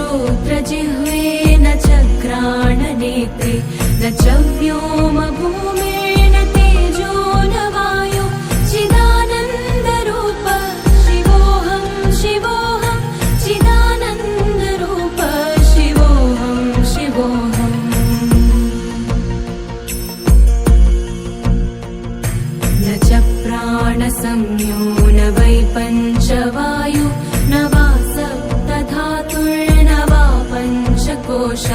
श्रोत्रजिह्वे न च घ्राणनेत्रे न च व्योमभूमेन तेजो न वायु चिदानन्दरूप शिवोऽहं शिवोऽहं चिदानन्दरूप शिवोऽहं शिवोऽहम् न च प्राणसंज्ञो न वै पञ्चवायु न वा सप्तधातुर्न वा पञ्चकोश